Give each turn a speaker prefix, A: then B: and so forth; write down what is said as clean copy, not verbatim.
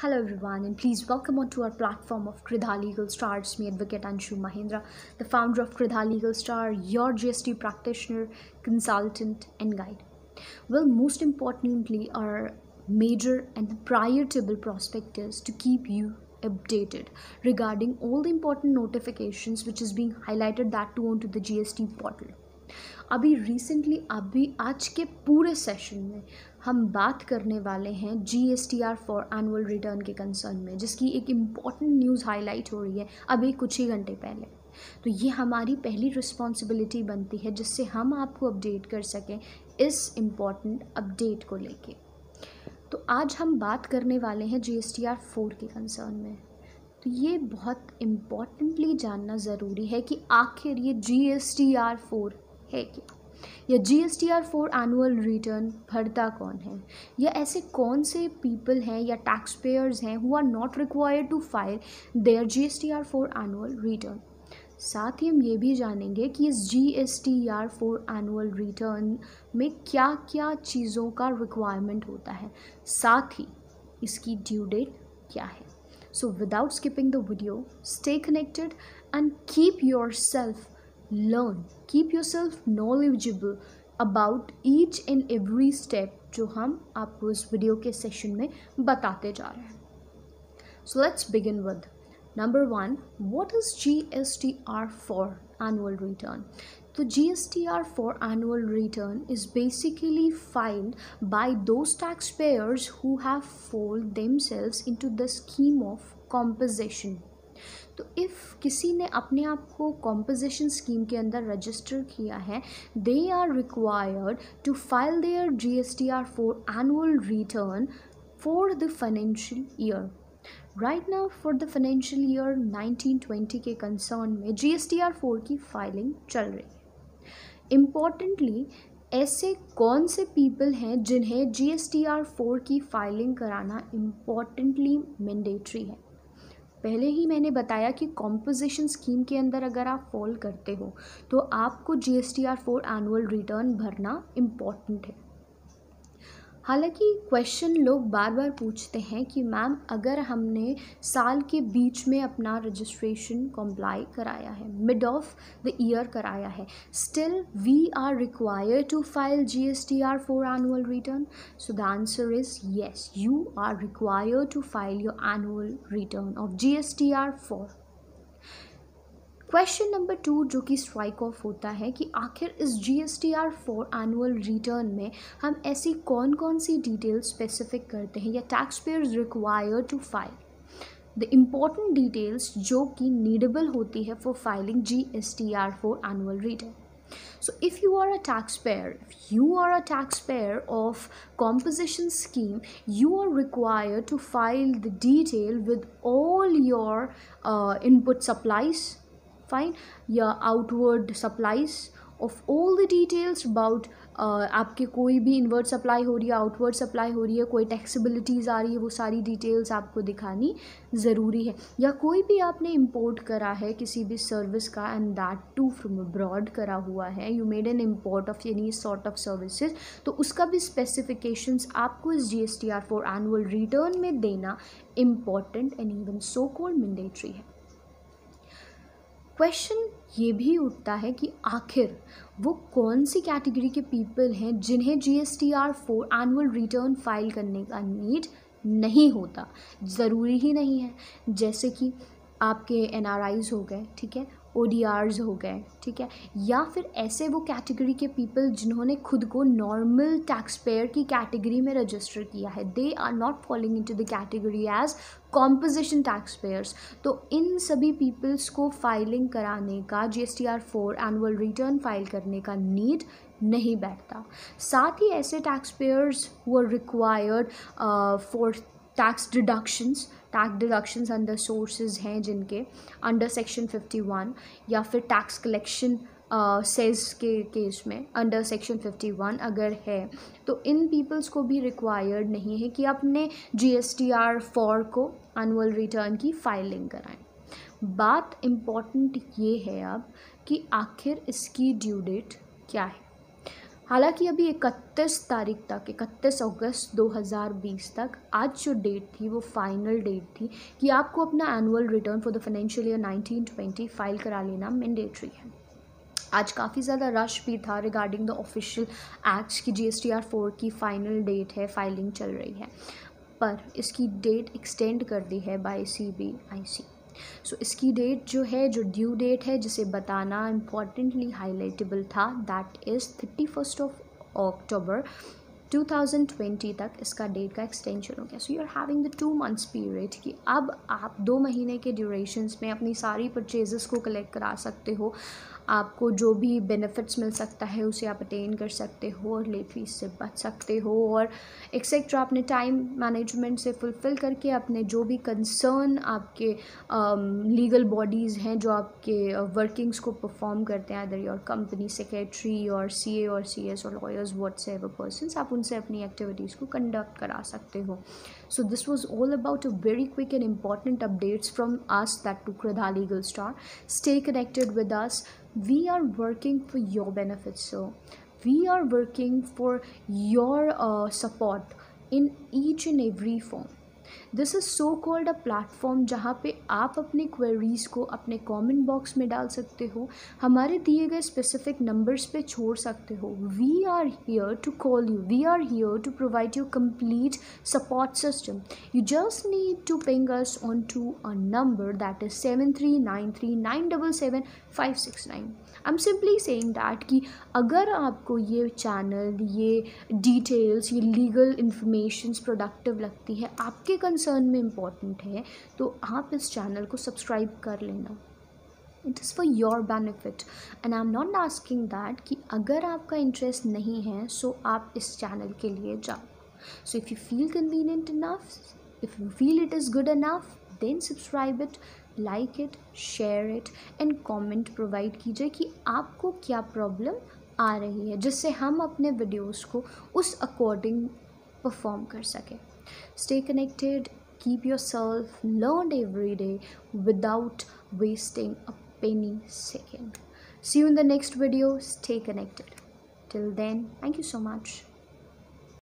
A: Hello everyone, and please welcome onto our platform of Kridha Legal Stars, me Advocate Anshu Mahindra, the founder of Kridha Legal Star, your GST practitioner, consultant and guide. Well, most importantly, our major and prioritable prospectus to keep you updated regarding all the important notifications which is being highlighted that too onto the GST portal. अभी आज के पूरे session में हम बात करने वाले हैं GSTR फॉर एनुअल रिटर्न के कंसर्न में, जिसकी एक इम्पॉर्टेंट न्यूज़ हाईलाइट हो रही है अभी कुछ ही घंटे पहले। तो ये हमारी पहली रिस्पॉन्सिबिलिटी बनती है जिससे हम आपको अपडेट कर सकें इस इम्पॉर्टेंट अपडेट को लेके। तो आज हम बात करने वाले हैं GSTR 4 के कंसर्न में। तो ये बहुत इम्पॉर्टेंटली जानना ज़रूरी है कि आखिर ये GSTR 4 है क्या, या GSTR 4 एनुअल रिटर्न भरता कौन है, या ऐसे कौन से पीपल हैं या टैक्स पेयर्स हैं who are not required to file their GSTR 4 annual return. साथ ही हम ये भी जानेंगे कि इस GSTR 4 एनुअल रिटर्न में क्या क्या चीज़ों का रिक्वायरमेंट होता है, साथ ही इसकी ड्यू डेट क्या है। So without skipping the video, stay connected and keep yourself knowledgeable about each and every step जो हम आपको इस वीडियो के सेशन में बताते जा रहे हैं। So let's begin with number 1. What is GSTR for annual return? So GSTR for annual return is basically filed by those taxpayers who have folded themselves into the scheme of composition. तो if किसी ने अपने आप को composition scheme के अंदर register किया है, they are required to file their GSTR 4 annual return for the financial year. Right now for the financial year 1920 के कंसर्न में GSTR 4 की फाइलिंग चल रही है। इम्पॉर्टेंटली ऐसे कौन से पीपल हैं जिन्हें GSTR 4 की फाइलिंग कराना इम्पॉर्टेंटली मैंडेटरी है। पहले ही मैंने बताया कि कॉम्पोजिशन स्कीम के अंदर अगर आप फॉल करते हो तो आपको GSTR 4 एनुअल रिटर्न भरना इम्पॉर्टेंट है। हालांकि क्वेश्चन लोग बार बार पूछते हैं कि मैम अगर हमने साल के बीच में अपना रजिस्ट्रेशन कंप्लाई कराया है, मिड ऑफ द ईयर कराया है, still we are required to file GSTR 4 annual return. So the answer is yes, you are required to file your annual return of GSTR 4। Question number 2 जो कि strike off होता है कि आखिर इस GSTR 4 annual return में हम ऐसी कौन कौन सी डिटेल स्पेसिफिक करते हैं या tax payers required to file the important details जो कि नीडेबल होती है for filing GSTR 4 annual return. So if you are a taxpayer of composition scheme, you are required to file the detail with all your input supplies, fine, your outward supplies of all the details about आपके कोई भी inward supply हो रही है, outward supply हो रही है, कोई टैक्सेबिलिटीज़ आ रही है, वो सारी डिटेल्स आपको दिखानी ज़रूरी है। या कोई भी आपने इंपोर्ट करा है किसी भी सर्विस का and that too from abroad करा हुआ है, you made an import of any sort of services, तो उसका भी स्पेसिफिकेशंस आपको इस GSTR 4 एनुअल रिटर्न में देना important and even so called mandatory है। क्वेश्चन ये भी उठता है कि आखिर वो कौन सी कैटेगरी के पीपल हैं जिन्हें GSTR 4 एनुअल रिटर्न फाइल करने का नीड नहीं होता, ज़रूरी ही नहीं है। जैसे कि आपके NRIs हो गए, ठीक है, ODRs हो गए, ठीक है, या फिर ऐसे वो कैटेगरी के पीपल जिन्होंने खुद को नॉर्मल टैक्स पेयर की कैटेगरी में रजिस्टर किया है, they are not falling into the category as composition tax payers. तो इन सभी पीपल्स को फाइलिंग कराने का GSTR 4 एनुअल रिटर्न फाइल करने का नीड नहीं बैठता। साथ ही ऐसे tax payers who are required for tax deductions under sources हैं जिनके अंडर सेक्शन 51 या फिर टैक्स कलेक्शन सेज के केस में अंडर सेक्शन 51 अगर है, तो इन पीपल्स को भी रिक्वायर्ड नहीं है कि अपने GSTR 4 को एनुअल रिटर्न की फाइलिंग कराएं। बात इम्पॉर्टेंट ये है अब कि आखिर इसकी ड्यू डेट क्या है। हालांकि अभी 31 तारीख तक, 31 अगस्त 2020 तक आज जो डेट थी वो फाइनल डेट थी कि आपको अपना annual return for the financial year 1920 file करा लेना मैंडेटरी है। आज काफ़ी ज़्यादा रश भी था रिगार्डिंग द ऑफिशियल एक्ट्स की GSTR 4 की फ़ाइनल डेट है, फाइलिंग चल रही है, पर इसकी डेट एक्सटेंड कर दी है बाय CBIC। सो इसकी डेट जो है, जो ड्यू डेट है जिसे बताना इम्पॉर्टेंटली हाईलाइटेबल था, दैट इज़ 31 अक्टूबर 2020 तक इसका डेट का एक्सटेंशन हो गया। So you are having the 2 months period कि अब आप 2 महीने के ड्यूरेशंस में अपनी सारी परचेजेस को कलेक्ट करा सकते हो। आपको जो भी बेनिफिट्स मिल सकता है उसे आप अटेन कर सकते हो और लेट फीस से बच सकते हो और एक्सेट्रा। अपने टाइम मैनेजमेंट से फुलफ़िल करके अपने जो भी कंसर्न आपके लीगल बॉडीज़ हैं जो आपके वर्किंग्स को परफॉर्म करते हैं, अदर योर कंपनी सेक्रेटरी और CA और CS और लॉयर्स व्हाटसएवर पर्सन्स, आप उनसे अपनी एक्टिविटीज़ को कंडक्ट करा सकते हो। So this was all about a very quick and important updates from us, that to Kradha Legal Star. Stay connected with us. We are working for your benefits, sir. We are working for your support in each and every form. This is so called a platform जहाँ पे आप अपने queries को अपने comment box में डाल सकते हो, हमारे दिए गए स्पेसिफिक नंबर्स पे छोड़ सकते हो। We are here to call you, we are here to provide you complete support system. You just need to ping us on to a number that is 7393977569। I am simply saying that कि अगर आपको ये channel, ये details, ये legal informations productive लगती है, आपके concern में इम्पॉर्टेंट है, तो आप इस चैनल को सब्सक्राइब कर लेना। It is for your benefit and I am not asking that कि अगर आपका इंटरेस्ट नहीं है सो आप इस चैनल के लिए जाओ। So if you feel convenient enough, if you feel it is good enough, then subscribe it, like it, share it and comment provide कीजिए कि आपको क्या प्रॉब्लम आ रही है, जिससे हम अपने वीडियोस को उस अकॉर्डिंग परफॉर्म कर सकें। Stay connected, keep yourself learned every day without wasting a penny second. See you in the next video. Stay connected. Till then, thank you so much.